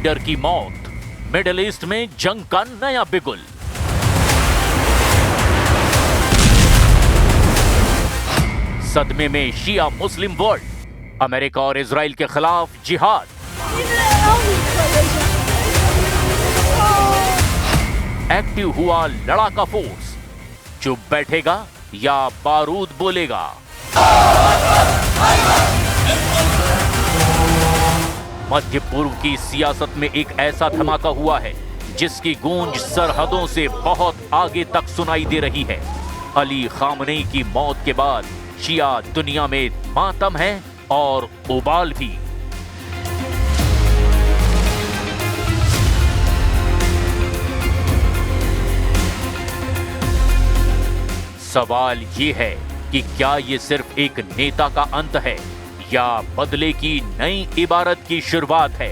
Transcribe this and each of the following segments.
Leader की मौत, middle east में जंग का नया बिगुल। सदमे में शिया मुस्लिम वर्ल्ड, अमेरिका और इजराइल के खिलाफ जिहाद। एक्टिव हुआ लड़ाका फोर्स, चुप बैठेगा या बारूद बोलेगा। मध्य पूर्व की सियासत में एक ऐसा धमाका हुआ है जिसकी गूंज सरहदों से बहुत आगे तक सुनाई दे रही है। अली खामनेई की मौत के बाद शिया दुनिया में मातम है और उबाल भी। सवाल ये है कि क्या ये सिर्फ एक नेता का अंत है या बदले की नई इबारत की शुरुआत है।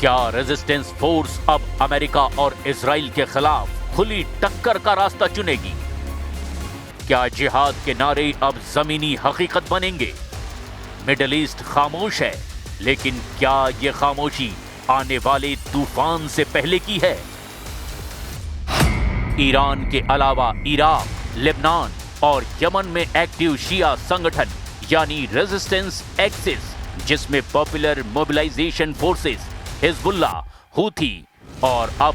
क्या रेजिस्टेंस फोर्स अब अमेरिका और इजराइल के खिलाफ खुली टक्कर का रास्ता चुनेगी? क्या जिहाद के नारे अब जमीनी हकीकत बनेंगे? मिडिल ईस्ट खामोश है, लेकिन क्या ये खामोशी आने वाले तूफान से पहले की है? ईरान के अलावा इराक, लेबनान और यमन में एक्टिव शिया संगठन यानी रेजिस्टेंस एक्सिस, जिसमें popular mobilisation forces, Hezbollah, Houthi और अब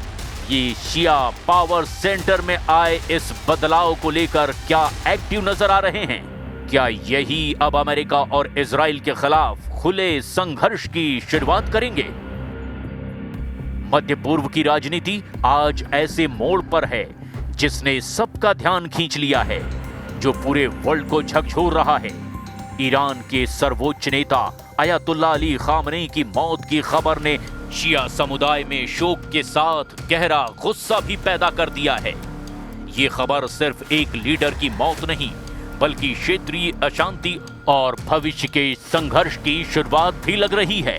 ये शिया पावर सेंटर में आए इस बदलाव को लेकर क्या एक्टिव नजर आ रहे हैं? क्या यही अब अमेरिका और इजराइल के खिलाफ खुले संघर्ष की शुरुआत करेंगे? मध्य पूर्व की राजनीति आज ऐसे मोड़ पर है जिसने सबका ध्यान खींच लिया है, जो पूरे वर्ल्ड को झकझोर रहा है। ईरान के सर्वोच्च नेता अयतुल्ला अली खामनेई की मौत की खबर ने शिया समुदाय में शोक के साथ गहरा गुस्सा भी पैदा कर दिया है। ये खबर सिर्फ एक लीडर की मौत नहीं, बल्कि क्षेत्रीय अशांति और भविष्य के संघर्ष की शुरुआत भी लग रही है।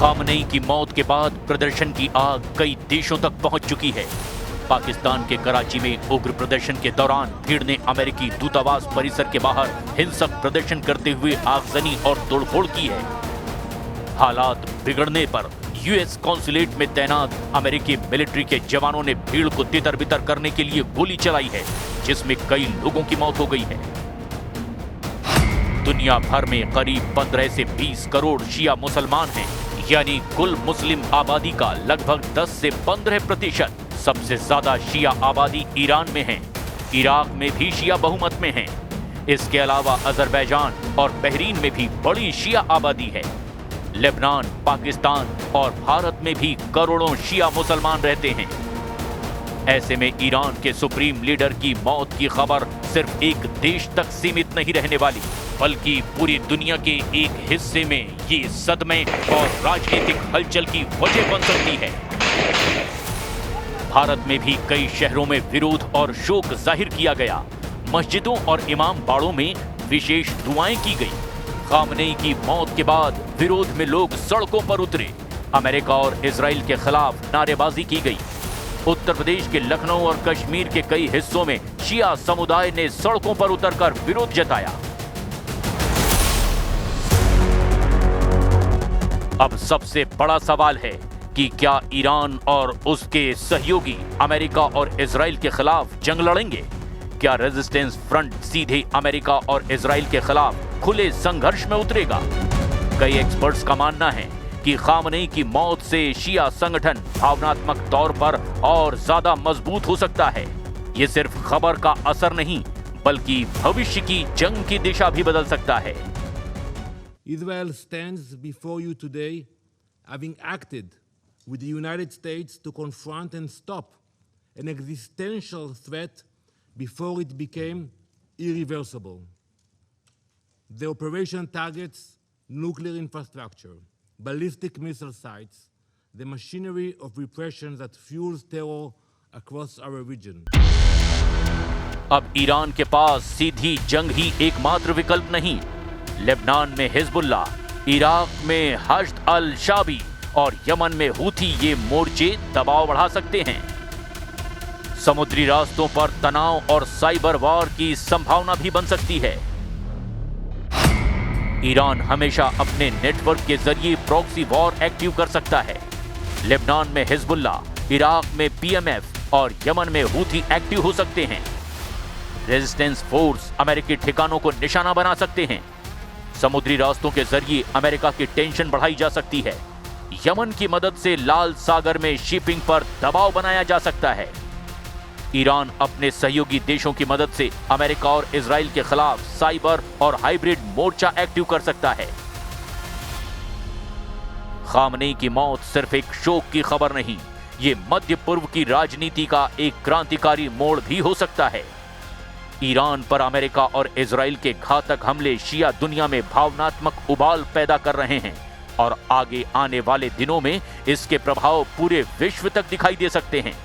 खामनेई की मौत के बाद प्रदर्शन की आग कई देशों तक पहुंच चुकी है। पाकिस्तान के कराची में उग्र प्रदर्शन के दौरान भीड़ ने अमेरिकी दूतावास परिसर के बाहर हिंसक प्रदर्शन करते हुए आगजनी और तोड़फोड़ की है। हालात बिगड़ने पर यूएस कॉन्सुलेट में तैनात अमेरिकी मिलिट्री के जवानों ने भीड़ को तितर-बितर करने के लिए गोली चलाई है, जिसमें कई लोगों की मौत हो गई है। दुनिया भर में करीब 15 से 20 करोड़ शिया मुसलमान हैं, यानी कुल मुस्लिम आबादी का लगभग 10 से 15%। सबसे ज्यादा शिया आबादी ईरान में है। इराक में भी शिया बहुमत में है। इसके अलावा अजरबैजान और बहरीन में भी बड़ी शिया आबादी है। लेबनान, पाकिस्तान और भारत में भी करोड़ों शिया मुसलमान रहते हैं। ऐसे में ईरान के सुप्रीम लीडर की मौत की खबर सिर्फ एक देश तक सीमित नहीं रहने वाली, बल्कि पूरी दुनिया के एक हिस्से में ये सदमे और राजनीतिक हलचल की वजह बन सकती है। भारत में भी कई शहरों में विरोध और शोक जाहिर किया गया। मस्जिदों और इमाम बाड़ों में विशेष दुआएं की गई। खामनेई की मौत के बाद विरोध में लोग सड़कों पर उतरे। अमेरिका और इजराइल के खिलाफ नारेबाजी की गई। उत्तर प्रदेश के लखनऊ और कश्मीर के कई हिस्सों में शिया समुदाय ने सड़कों पर उतरकर विरोध जताया। अब सबसे बड़ा सवाल है कि क्या ईरान और उसके सहयोगी अमेरिका और इजराइल के खिलाफ जंग लड़ेंगे? क्या रेजिस्टेंस फ्रंट सीधे अमेरिका और इजराइल के खिलाफ खुले संघर्ष में उतरेगा? कई एक्सपर्ट्स का मानना है जबकि खामनेई की मौत से शिया संगठन भावनात्मक तौर पर और ज्यादा मजबूत हो सकता है। ये सिर्फ खबर का असर नहीं बल्कि भविष्य की जंग की दिशा भी बदल सकता है। Israel stands before you today having acted with the United States to confront and stop an existential threat before it became irreversible. The operation targets nuclear infrastructure, ballistic missile sites, the machinery of repression that fuels terror across our region. अब Iran के पास सीधी जंग ही एकमात्र विकल्प नहीं। Lebanon में Hezbollah, Iraq में Hashd अल शाबी और Yemen में हूथी ये मोर्चे दबाव बढ़ा सकते हैं। समुद्री रास्तों पर तनाव और साइबर वॉर की संभावना भी बन सकती है। ईरान हमेशा अपने नेटवर्क के जरिए प्रॉक्सी वॉर एक्टिव कर सकता है। लेबनान में हिजबुल्लाह, इराक में पीएमएफ और यमन में हूथी एक्टिव हो सकते हैं। रेजिस्टेंस फोर्स अमेरिकी ठिकानों को निशाना बना सकते हैं। समुद्री रास्तों के जरिए अमेरिका की टेंशन बढ़ाई जा सकती है। यमन की मदद से लाल सागर में शिपिंग पर दबाव बनाया जा सकता है। ईरान अपने सहयोगी देशों की मदद से अमेरिका और इजराइल के खिलाफ साइबर और हाइब्रिड मोर्चा एक्टिव कर सकता है। खामनेई की मौत सिर्फ एक शोक की खबर नहीं, ये मध्य पूर्व की राजनीति का एक क्रांतिकारी मोड़ भी हो सकता है। ईरान पर अमेरिका और इजराइल के घातक हमले शिया दुनिया में भावनात्मक उबाल पैदा कर रहे हैं और आगे आने वाले दिनों में इसके प्रभाव पूरे विश्व तक दिखाई दे सकते हैं।